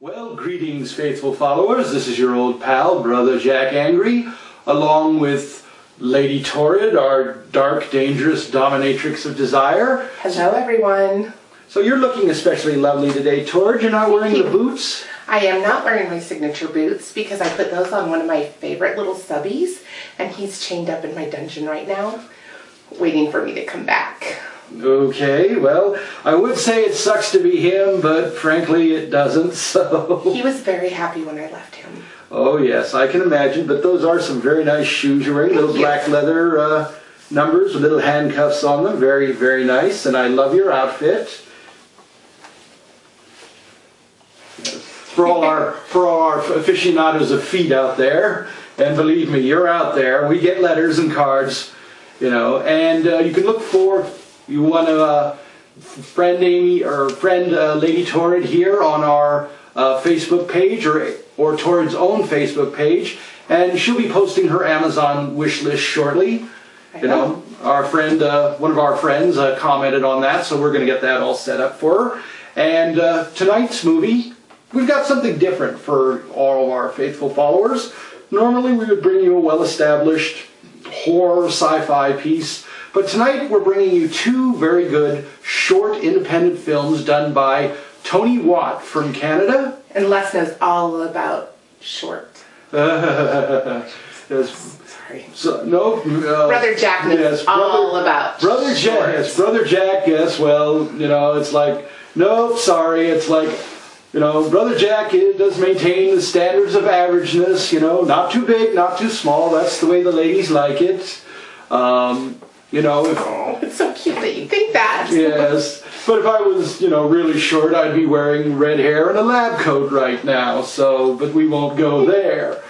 Well, greetings, faithful followers. This is your old pal, Brother Jack Angry, along with Lady Torrid, our dark, dangerous dominatrix of desire. Hello, everyone. So you're looking especially lovely today, Torrid. You're not wearing the boots? I am not wearing my signature boots because I put those on one of my favorite little subbies, and he's chained up in my dungeon right now, waiting for me to come back. Okay, well, I would say it sucks to be him, but frankly it doesn't, so... He was very happy when I left him. Oh yes, I can imagine, but those are some very nice shoes you're wearing, little black leather numbers with little handcuffs on them, very, very nice, and I love your outfit. For all our aficionados of feet out there, and believe me, you're out there, we get letters and cards, you know, and you can look for... You want to friend Amy or friend Lady Torrid here on our Facebook page or Torrid's own Facebook page, and she'll be posting her Amazon wish list shortly. You know, our friend, one of our friends, commented on that, so we're going to get that all set up for her. And tonight's movie, we've got something different for all of our faithful followers. Normally, we would bring you a well-established horror sci-fi piece. But tonight we're bringing you two very good short independent films done by Tony Watt from Canada. And Les knows all about short. Yes. Sorry. So, no, Brother Jack knows all about Brother Jack, yes, Brother Jack, yes, well, you know, it's like, no, sorry, it's like, you know, Brother Jack does maintain the standards of averageness, you know, not too big, not too small, that's the way the ladies like it. You know, oh, it's so cute that you think that. Yes, but if I was, you know, really short, I'd be wearing red hair and a lab coat right now. So, but we won't go there.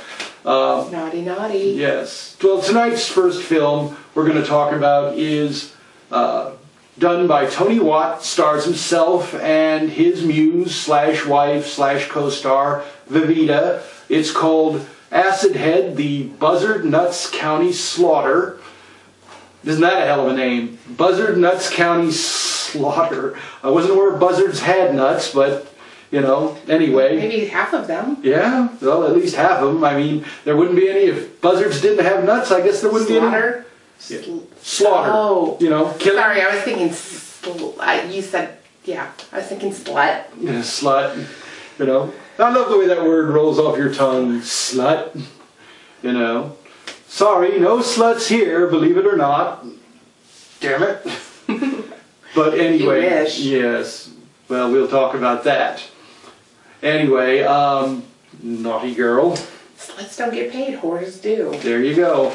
Naughty, naughty. Yes. Well, tonight's first film we're going to talk about is done by Tony Watt, stars himself and his muse / wife / co-star Vivita. It's called Acid Head: The Buzzard Nuts County Slaughter. Isn't that a hell of a name? Buzzard Nuts County Slaughter. I wasn't aware buzzards had nuts, but, you know, anyway. Maybe half of them. Yeah, well, at least half of them. I mean, there wouldn't be any, if buzzards didn't have nuts, I guess there wouldn't be any. Yeah. Slaughter. Oh. You know, killing. Sorry, I was thinking, you said, yeah, I was thinking slut. Yeah, slut. You know, I love the way that word rolls off your tongue. Slut. You know. Sorry, no sluts here, believe it or not. Damn it. But anyway, you wish. Yes. Well, we'll talk about that. Anyway, naughty girl. Sluts don't get paid, whores do. There you go.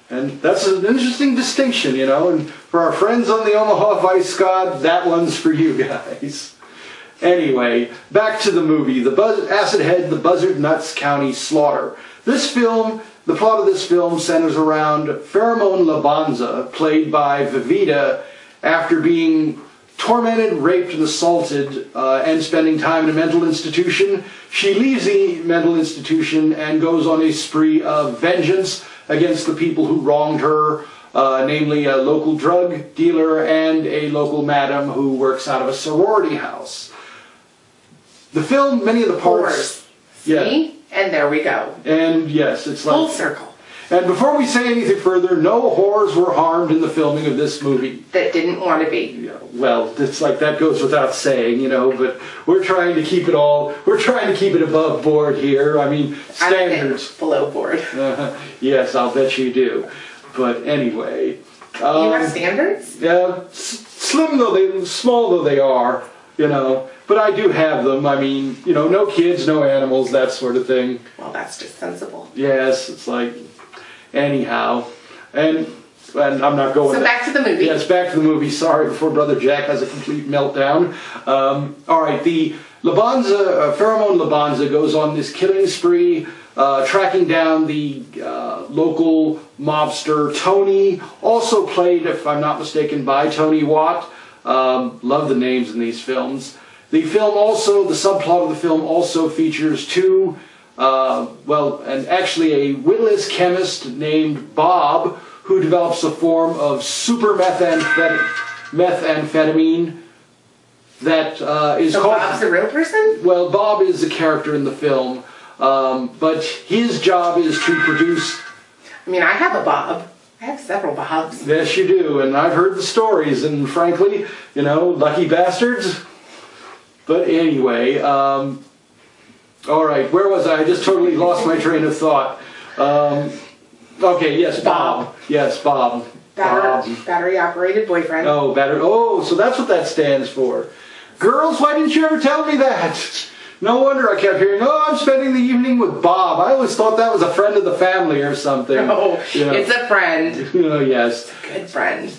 And that's an interesting distinction, you know. And for our friends on the Omaha Vice Squad, that one's for you guys. Anyway, back to the movie. Acid Head: The Buzzard Nuts County Slaughter. This film... The plot of this film centers around Pheromone Labanza, played by Vivita, after being tormented, raped, and assaulted, and spending time in a mental institution. She leaves the mental institution and goes on a spree of vengeance against the people who wronged her, namely a local drug dealer and a local madam who works out of a sorority house. The film, many of the parts... See? And there we go. And yes, it's like... Full circle. And before we say anything further, no whores were harmed in the filming of this movie. That didn't want to be. Yeah, well, it's like that goes without saying, you know, but we're trying to keep it all... We're trying to keep it above board here. I mean, standards... Below board. Yes, I'll bet you do. But anyway... you have standards? Yeah, small though they are, you know... But I do have them. I mean, you know, no kids, no animals, that sort of thing. Well, that's just sensible. Yes, it's like, anyhow. And I'm not going... So back to the movie. Yes, back to the movie. Sorry, before Brother Jack has a complete meltdown. All right, the Pheromone Labanza goes on this killing spree, tracking down the local mobster Tony, also played, if I'm not mistaken, by Tony Watt. Love the names in these films. The subplot of the film also features two, and actually a witless chemist named Bob, who develops a form of super methamphetamine that is So called... Bob's a real person? Well, Bob is a character in the film, but his job is to produce... I mean, I have a Bob. I have several Bobs. Yes, you do, and I've heard the stories, and frankly, you know, lucky bastards. But anyway, all right, where was I? I just totally lost my train of thought. Okay, yes, Bob. Yes, Bob. Battery-operated boyfriend. Oh, Oh, so that's what that stands for. Girls, why didn't you ever tell me that? No wonder I kept hearing, oh, I'm spending the evening with Bob. I always thought that was a friend of the family or something. No, you know. It's a friend. Yes. It's a good friend.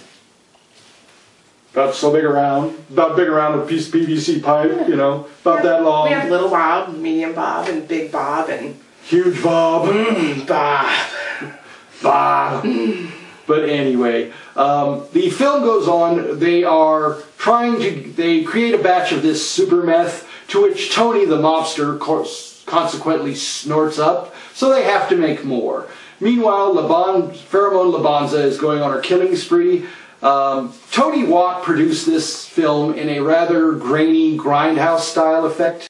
About so big around. About big around a piece of PVC pipe, you know. About that long. We have little Bob, medium Bob, and big Bob, and... Huge Bob. Bob. Bob. But anyway, the film goes on. They create a batch of this super meth, to which Tony the mobster consequently snorts up, so they have to make more. Meanwhile, Pheromone Labanza is going on her killing spree. Tony Watt produced this film in a rather grainy grindhouse style effect.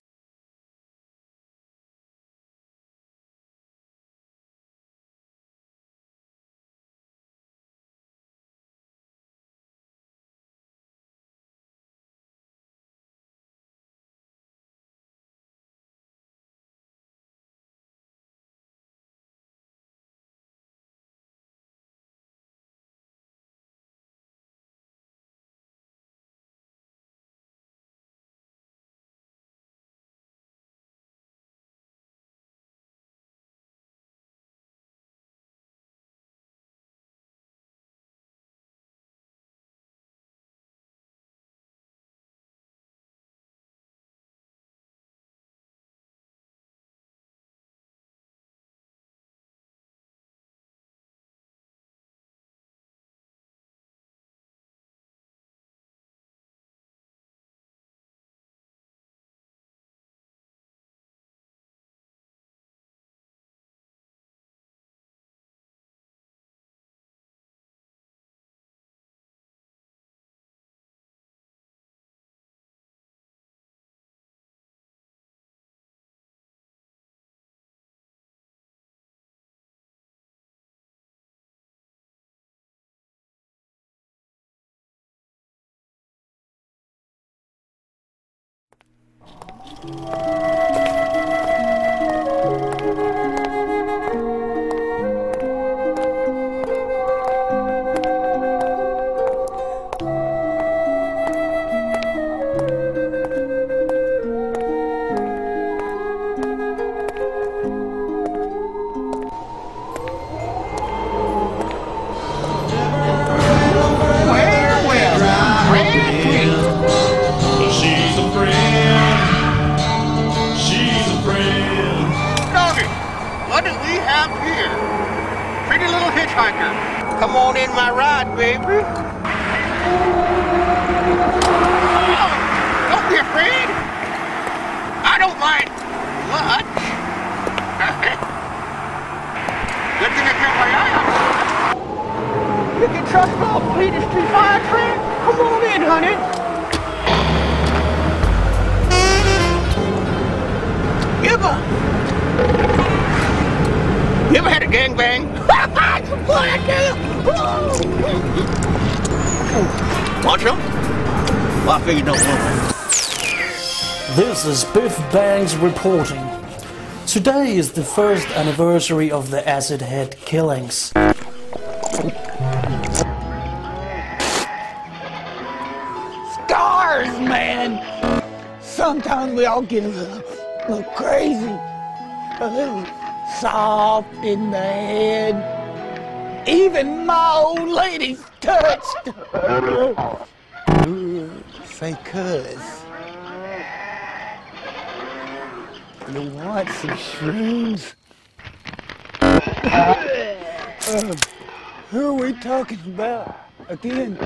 Come on in my ride, baby. Oh, don't be afraid. I don't mind much. Good thing I kept my eye out. You can trust old Peter Street Fire Train. Come on in, honey. You ever had a gangbang? Want some? Well, I figured no one. This is Biff Bangs reporting. Today is the first anniversary of the Acid Head killings. Scars, man! Sometimes we all get a little crazy, a little soft in the head. Even my old lady's touched. Say, cuz, you want some shrooms? Who are we talking about again?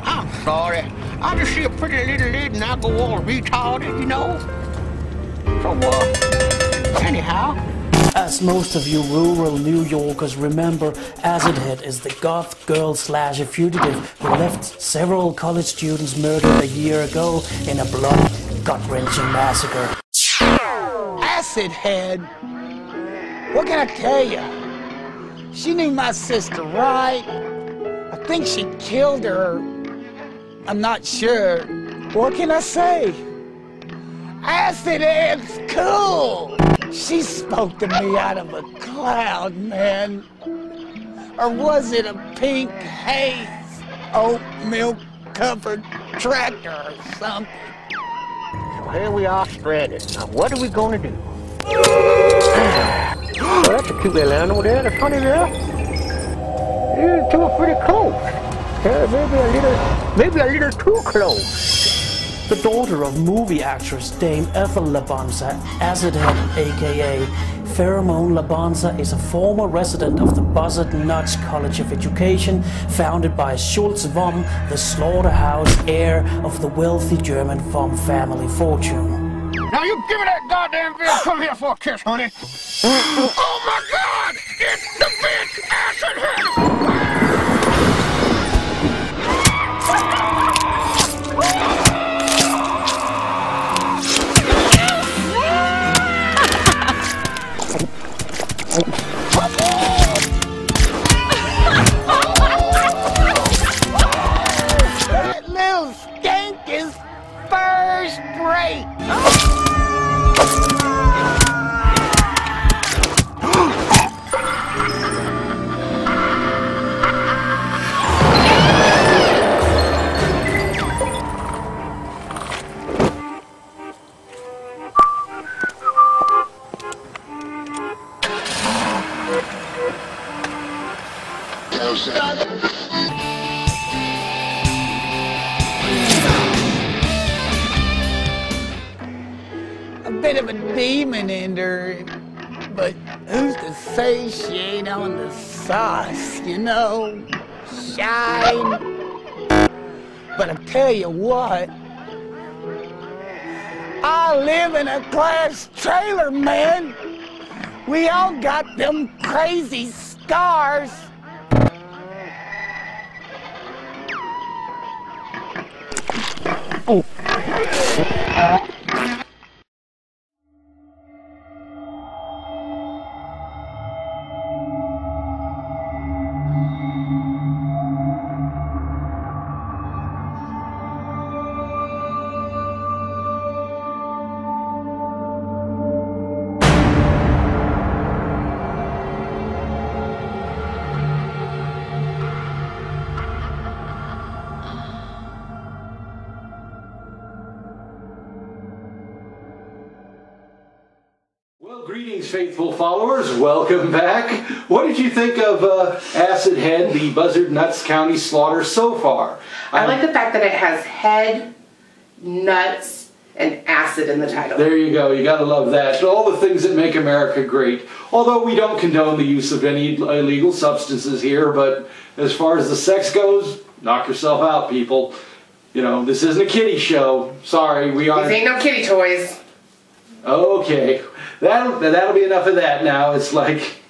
I'm sorry. I just see a pretty little lady and I go all retarded, you know? So, anyhow. As As most of you rural New Yorkers remember, Acid Head is the goth girl slasher fugitive who left several college students murdered a year ago in a bloody, gut-wrenching massacre. Acid Head? What can I tell you? She knew my sister, right? I think she killed her. I'm not sure. What can I say? Acid Head's cool! She spoke to me out of a cloud, man. Or was it a pink haze, oat milk-covered tractor or something? So here we are stranded. Now what are we gonna do? Well, that's a cute little animal there. That's funny there. It's too pretty close. Maybe a little too close. The daughter of movie actress Dame Ethel Labanza, Acid Head aka Pheromone Labanza, is a former resident of the Buzzard Nuts College of Education, founded by Schultz von, the slaughterhouse heir of the wealthy German von family fortune. Now you give me that goddamn bitch. Come here for a kiss, honey. Oh my God! It's the bitch Acid Head! That little skank is first rate! A bit of a demon in her, but who's to say she ain't on the sauce, you know? Shine. But I tell you what, I live in a glass trailer, man. We all got them crazy scars. Oh. Well, greetings, faithful followers. Welcome back. What did you think of Acid Head, the Buzzard Nuts County Slaughter so far? I like the fact that it has head, nuts, and acid in the title. There you go. You got to love that. All the things that make America great. Although we don't condone the use of any illegal substances here, but as far as the sex goes, knock yourself out, people. You know, this isn't a kiddie show. Sorry, we are. These ain't no kitty toys. Okay. That'll be enough of that now. It's like...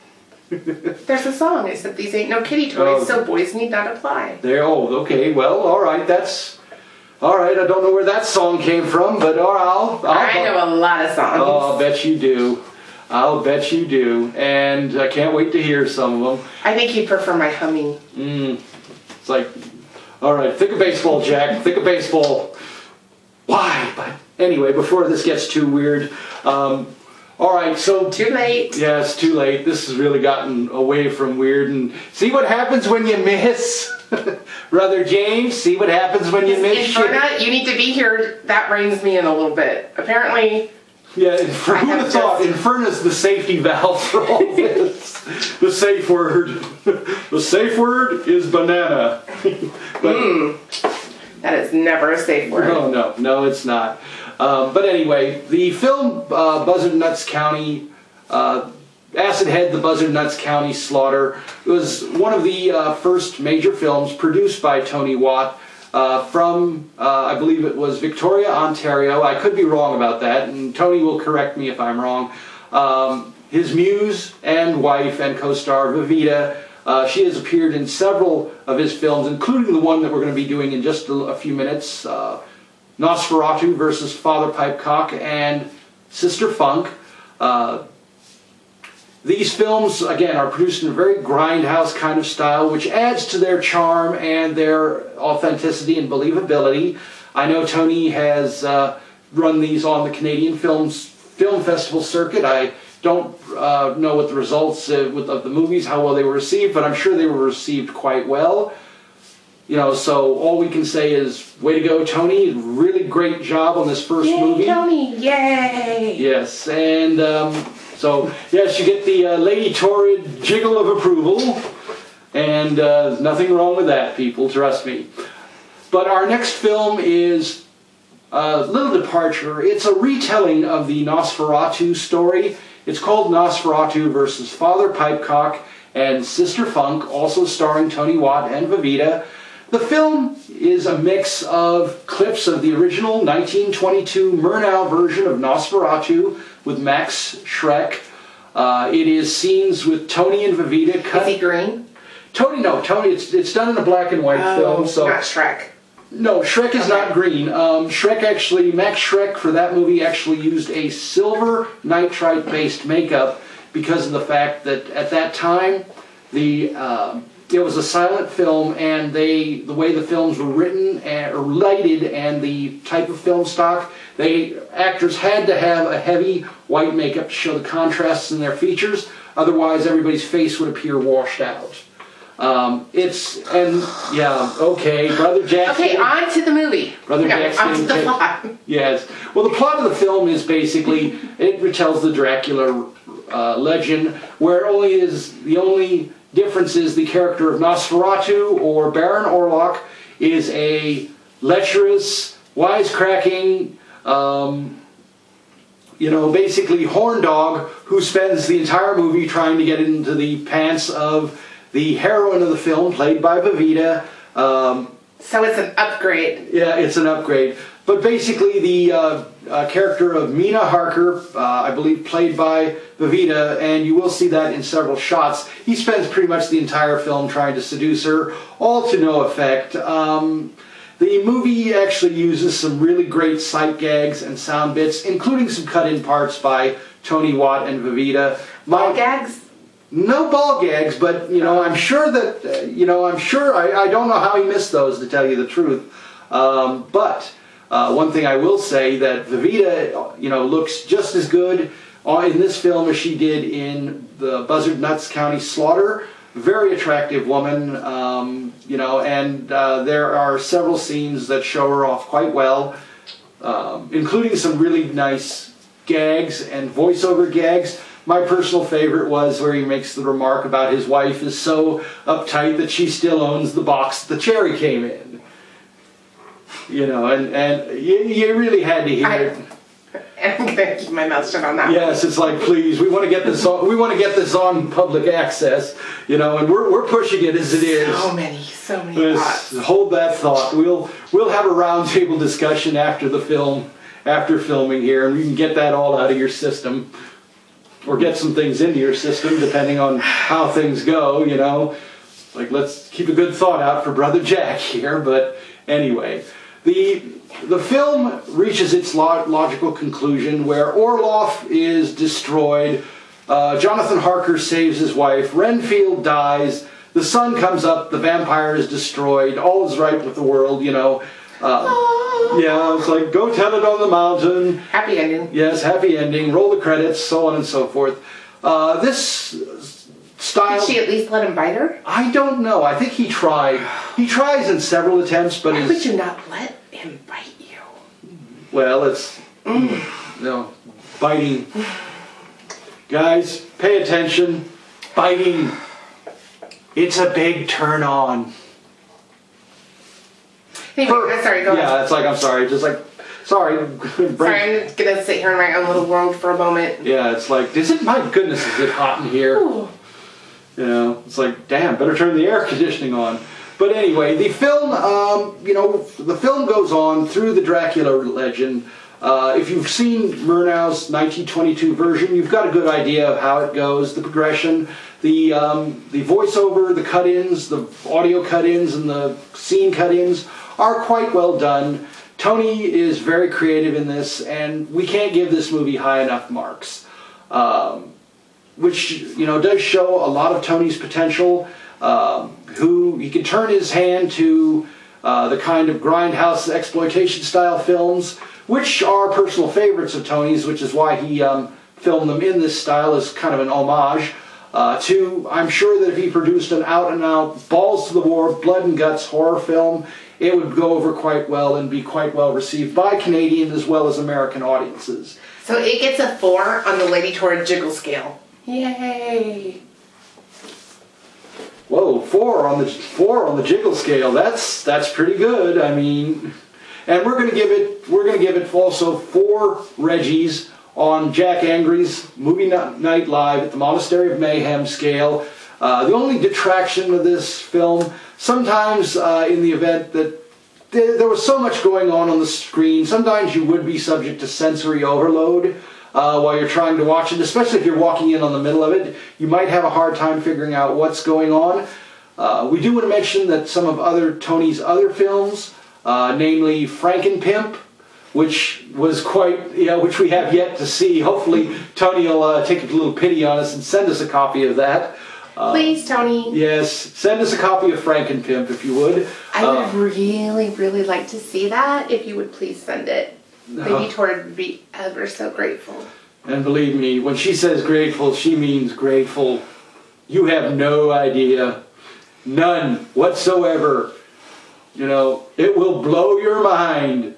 There's a song. It said, these ain't no kitty toys, so boys need not apply. There. Oh, okay. Well, all right. That's... All right. I don't know where that song came from, but I know a lot of songs. Oh, I'll bet you do. I'll bet you do. And I can't wait to hear some of them. I think you'd prefer my humming. It's like... All right. Think of baseball, Jack. Think of baseball. Why? But anyway, before this gets too weird... all right, so... Too late. Yeah, it's too late. This has really gotten away from weird. And see what happens when you miss? Brother James, see what happens when you miss? Inferna, you need to be here. That reins me in a little bit. Apparently... Yeah, who would have thought Inferna's the safety valve for all this? The safe word. The safe word is banana. That is never a safe word. No, it's not. But anyway, the film Buzzard Nuts County, Acid Head, the Buzzard Nuts County Slaughter, was one of the first major films produced by Tony Watt from, I believe it was Victoria, Ontario. I could be wrong about that, and Tony will correct me if I'm wrong. his muse and wife and co-star Vivita. She has appeared in several of his films, including the one that we're going to be doing in just a few minutes, Nosferatu versus Father Pipecock and Sister Funk. These films, again, are produced in a very grindhouse kind of style, which adds to their charm and their authenticity and believability. I know Tony has run these on the Canadian Film Festival circuit. I don't know what the results of the movies, how well they were received, but I'm sure they were received quite well. You know, so all we can say is, way to go, Tony. Really great job on this first movie. Yay, Tony! Yay! Yes, and so, yes, you get the Lady Torrid jiggle of approval, and nothing wrong with that, people, trust me. But our next film is a little departure. It's a retelling of the Nosferatu story. It's called Nosferatu versus Father Pipecock and Sister Funk, also starring Tony Watt and Vivita. The film is a mix of clips of the original 1922 Murnau version of Nosferatu with Max Schreck. It is scenes with Tony and Vivita. Is he green? Tony, it's done in a black and white film. So not Shrek. No, Shrek is not green. Max Schreck for that movie actually used a silver nitrite-based makeup because of the fact that at that time it was a silent film, and the way the films were written or lighted and the type of film stock, actors had to have a heavy white makeup to show the contrasts in their features. Otherwise, everybody's face would appear washed out. Okay, Brother Jack. Okay, on to the movie. Brother Jack's on to the plot. Yes. Well, the plot of the film is basically, it retells the Dracula legend, where the only difference is the character of Nosferatu, or Baron Orlok, is a lecherous, wisecracking, basically horn dog who spends the entire movie trying to get into the pants of the heroine of the film, played by Vivita. So it's an upgrade. Yeah, it's an upgrade. But basically the character of Mina Harker, I believe played by Vivita, and you will see that in several shots, he spends pretty much the entire film trying to seduce her, all to no effect. The movie actually uses some really great sight gags and sound bits, including some cut-in parts by Tony Watt and Vivita. Ball gags? No ball gags, but, I'm sure that, I don't know how he missed those, to tell you the truth. But one thing I will say, that Vivita, looks just as good in this film as she did in the Buzzard Nuts County Slaughter. Very attractive woman, and there are several scenes that show her off quite well, including some really nice gags and voiceover gags. My personal favorite was where he makes the remark about his wife is so uptight that she still owns the box the cherry came in. And you really had to hear it. And I'm gonna keep my mouth shut on that. Yes, it's like, please, we want to get this on. We want to get this on public access, and we're pushing it as it is. So many thoughts. Hold that thought. We'll have a roundtable discussion after the film, after filming here, and we can get that all out of your system, or get some things into your system, depending on how things go. Like, let's keep a good thought out for Brother Jack here. But anyway, the film reaches its logical conclusion where Orloff is destroyed, Jonathan Harker saves his wife, Renfield dies, the sun comes up, the vampire is destroyed, all is right with the world, Yeah, it's like, go tell it on the mountain. Happy ending. Yes, happy ending, roll the credits, so on and so forth. This style... Did she at least let him bite her? I don't know. I think he tried. He tries in several attempts, but... Why would you not let him bite you? Well, it's... biting. Guys, pay attention. Biting. It's a big turn on. Anyway, sorry, go ahead. Yeah, it's like, I'm sorry. Just like, sorry. Sorry, I'm going to sit here in my own little world for a moment. Yeah, it's like, my goodness, is it hot in here? Ooh. It's like, damn, better turn the air conditioning on. But anyway, the film, the film goes on through the Dracula legend. If you've seen Murnau's 1922 version, you've got a good idea of how it goes, the progression, the voiceover, the cut-ins, the audio cut-ins, and the scene cut-ins are quite well done. Tony is very creative in this, and we can't give this movie high enough marks. Which, you know, does show a lot of Tony's potential, who he can turn his hand to the kind of grindhouse exploitation style films, which are personal favorites of Tony's, which is why he filmed them in this style as kind of an homage to, I'm sure that if he produced an out-and-out, balls-to-the-war, blood-and-guts horror film, it would go over quite well and be quite well received by Canadian as well as American audiences. So it gets a 4 on the Lady Torrid jiggle scale. Yay! Whoa, 4 on the jiggle scale. That's pretty good. I mean, and we're gonna give it also 4 Reggies on Jack Angry's Movie Night Live at the Monastery of Mayhem scale. The only detraction of this film, sometimes in the event that there was so much going on the screen, sometimes you would be subject to sensory overload while you're trying to watch it, especially if you're walking in on the middle of it. You might have a hard time figuring out what's going on. We do want to mention that some of Tony's other films, namely Frankenpimp, which was which we have yet to see. Hopefully Tony will take a little pity on us and send us a copy of that. Please, Tony. Yes, send us a copy of Frankenpimp if you would. I would really, really like to see that. If you would please send it. Lady Torrid would be ever so grateful. And believe me, when she says grateful, she means grateful. You have no idea. None whatsoever. You know, it will blow your mind.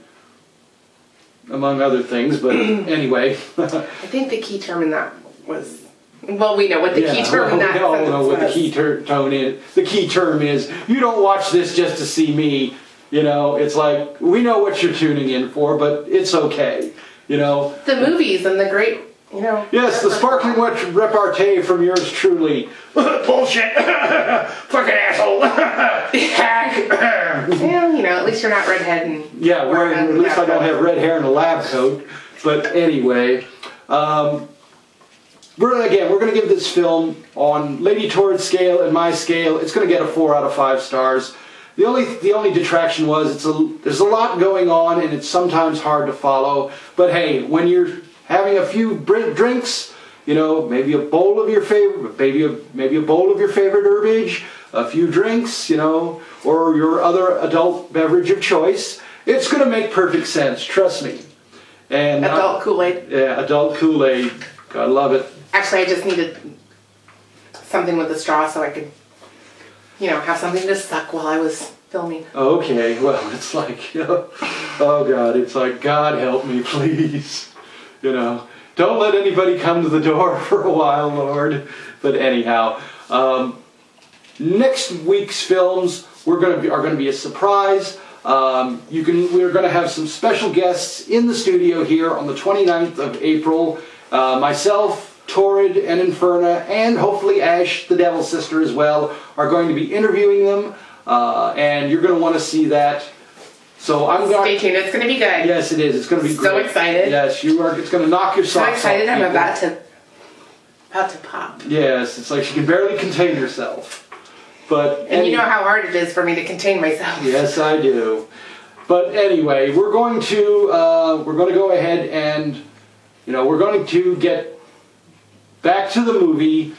Among other things, but anyway. I think the key term in that was... Well, we know what the key term in that we all know what the key term is. The key term is, you don't watch this just to see me. You know, it's like, we know what you're tuning in for, but it's okay. You know. The movies and the great, you know. Yes, the sparkling repartee from yours truly. Bullshit. Fucking asshole. Hack. Well, you know, at least you're not redhead and... Yeah, at least I don't have red hair and a lab coat. But anyway, we're going to give this film on Lady Torrid's scale and my scale. It's going to get a 4 out of 5 stars. The only detraction was there's a lot going on and it's sometimes hard to follow. But hey, when you're having a few drinks, you know, maybe a bowl of your favorite, maybe a bowl of your favorite herbage, a few drinks, you know, or your other adult beverage of choice, it's going to make perfect sense. Trust me. And adult Kool-Aid. Yeah, adult Kool-Aid. God love it. Actually, I just needed something with a straw so I could, you know, have something to suck while I was filming. Okay, well, it's like, oh God, it's like, God help me, please. You know, don't let anybody come to the door for a while, Lord. But anyhow, next week's films are going to be a surprise. We're going to have some special guests in the studio here on the 29th of April. Myself, Torrid, and Inferna, and hopefully Ash, the Devil's Sister as well, are going to be interviewing them, and you're going to want to see that. So stay tuned. It's going to be good. Yes, it is. It's going to be great. So excited. Yes, you are. It's going to knock your socks off. So excited. I'm about to pop. Yes, it's like she can barely contain herself. But you know how hard it is for me to contain myself. Yes, I do. But anyway, we're going to go ahead and, you know, we're going to get back to the movie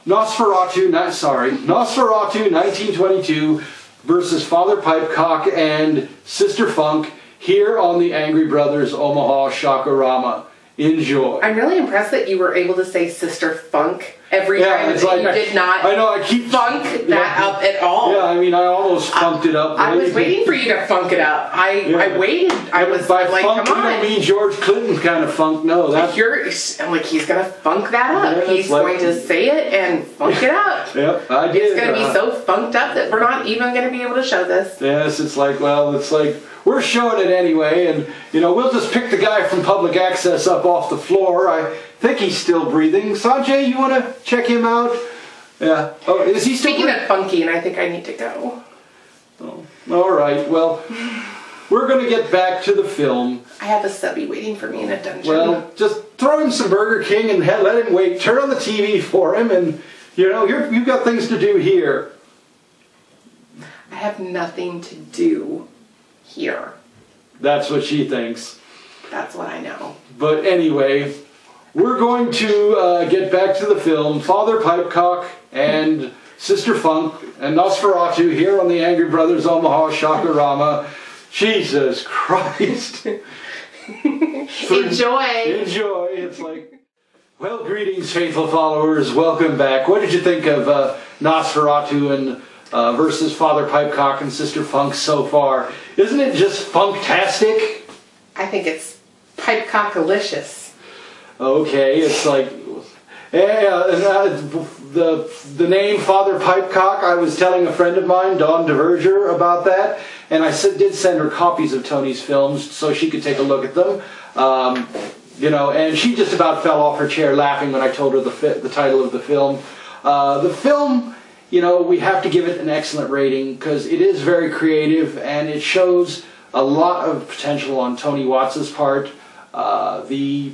Nosferatu 1922 versus Father Pipecock and Sister Funk here on the Angry Brothers Omaha Shakarama. Enjoy. I'm really impressed that you were able to say Sister Funk every time. It's like you did not keep funk that up at all. Yeah, I mean, I almost funked it up. I was waiting for you to funk it up. I waited. I was by like, funk, come on. You don't mean George Clinton kind of funk. No, that's... I'm like, he's going to funk that up. Yeah, he's going to say it and funk it up. Yep, I did. It's going to be so funked up that we're not even going to be able to show this. Yes, it's like, we're showing it anyway, and, you know, we'll just pick the guy from Public Access up off the floor. I think he's still breathing. Sanjay, you want to check him out? Yeah. Oh, is he still breathing? Speaking of funky, and I think I need to go. Oh, all right. Well, we're going to get back to the film. I have a subby waiting for me in a dungeon. Well, just throw him some Burger King and let him wait. Turn on the TV for him, and you've got things to do here. I have nothing to do here. That's what she thinks. That's what I know. But anyway, we're going to get back to the film. Father Pipecock and Sister Funk and Nosferatu here on the Angry Brothers Omaha Shakarama. Jesus Christ. Enjoy. Enjoy. It's like, well, greetings, faithful followers. Welcome back. What did you think of Nosferatu and versus Father Pipecock and Sister Funk so far? Isn't it just funktastic? I think it's Pipecock-alicious. Okay, it's like, the name Father Pipecock, I was telling a friend of mine, Dawn DeVerger, about that, and I did send her copies of Tony's films so she could take a look at them. And she just about fell off her chair laughing when I told her the title of the film. The film, we have to give it an excellent rating because it is very creative and it shows a lot of potential on Tony Watts' part. The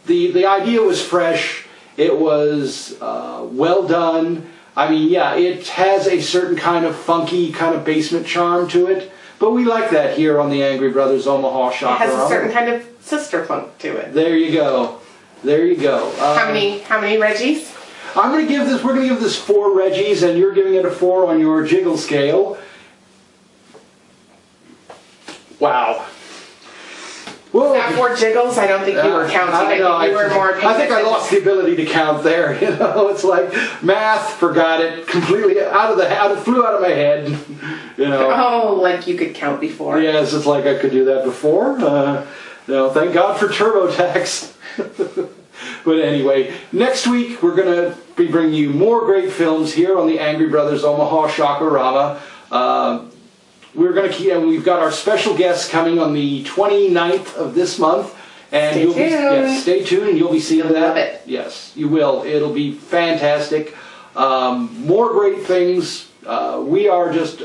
idea was fresh. It was well done. I mean, yeah, it has a certain kind of funky kind of basement charm to it, but we like that here on the Angry Brothers Omaha Shakarama. It has a certain kind of sister funk to it. There you go. There you go. How many Reggies? We're going to give this 4 Reggies, and you're giving it a 4 on your jiggle scale. Wow. Whoa. That 4 jiggles? I don't think you were counting. I think you were more. I think I lost the ability to count there. It's like math. Forgot it completely. Flew out of my head. Oh, like you could count before. Yes, it's like I could do that before. Thank God for TurboTax. But anyway, next week we're going to be bringing you more great films here on the Angry Brothers Omaha Shakarama. We're going to keep, and we've got our special guest coming on the 29th of this month. And stay tuned, and you'll be seeing that. Love it. Yes, you will. It'll be fantastic. More great things. We are just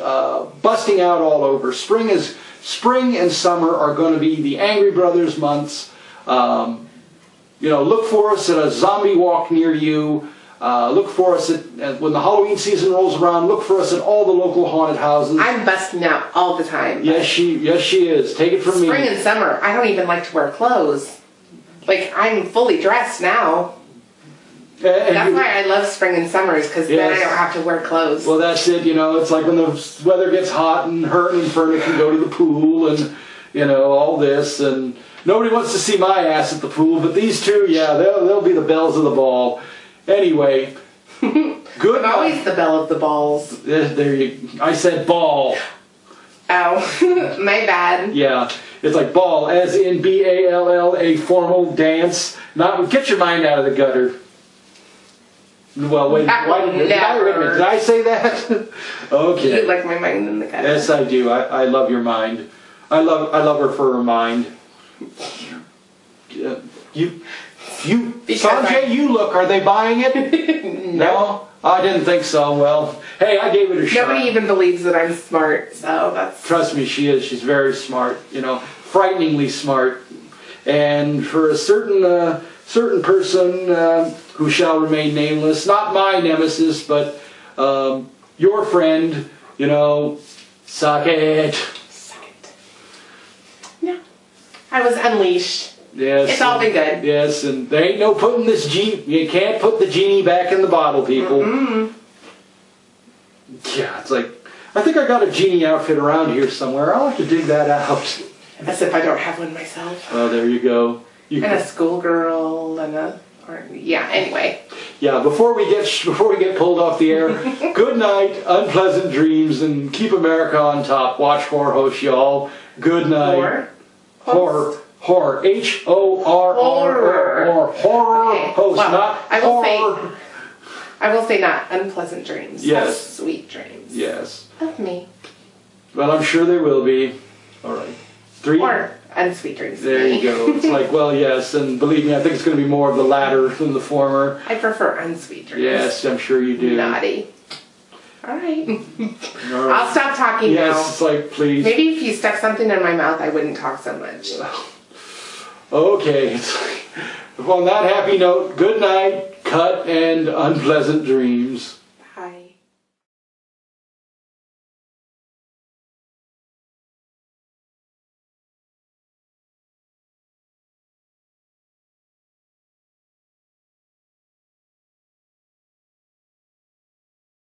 busting out all over. Spring and summer are going to be the Angry Brothers months. Look for us at a zombie walk near you. Look for us when the Halloween season rolls around. Look for us at all the local haunted houses. I'm busting out all the time. Yes, she is. Take it from me. Spring and summer, I don't even like to wear clothes. Like, I'm fully dressed now. That's why I love spring and summers, because then I don't have to wear clothes. Well, that's it. It's like when the weather gets hot and her and Fernie can go to the pool and all this, and nobody wants to see my ass at the pool, but these two, they'll be the belles of the ball. Anyway, good. I'm always the belle of the balls. I said ball. Oh, my bad. Yeah, it's like ball, as in B-A-L-L, a formal dance. Not get your mind out of the gutter. Well, wait. Did I say that? Okay. You like my mind in the gutter. Yes, I do. I love your mind. I love her for her mind. Sanjay, you look. Are they buying it? No? I didn't think so. Well, hey, I gave it a shot. Nobody even believes that I'm smart, so that's... Trust me, she is. She's very smart. Frighteningly smart. And for a certain person who shall remain nameless, not my nemesis, but your friend, suck it. Suck it. No. I was unleashed. Yes. It's all been good. Yes, and there ain't no putting this genie. You can't put the genie back in the bottle, people. Mm-hmm. Yeah, it's like, I think I got a genie outfit around here somewhere. I'll have to dig that out. As if I don't have one myself. Oh, there you go. A schoolgirl and anyway. Yeah, before we get pulled off the air, good night, unpleasant dreams, and keep America on top. Watch Horror Host, y'all. Good night. Horror. H-O-R-R-O. Horror Host, not horror. I will say not unpleasant dreams. Yes. Sweet dreams. Yes. Of me. Well, I'm sure there will be. All right. 3. Or unsweet dreams. There you go. It's like, well, yes, and believe me, I think it's going to be more of the latter than the former. I prefer unsweet dreams. Yes, I'm sure you do. Naughty. All right. I'll stop talking now. Yes, it's like, please. Maybe if you stuck something in my mouth, I wouldn't talk so much. Okay. On that happy note, good night, cut, and unpleasant dreams.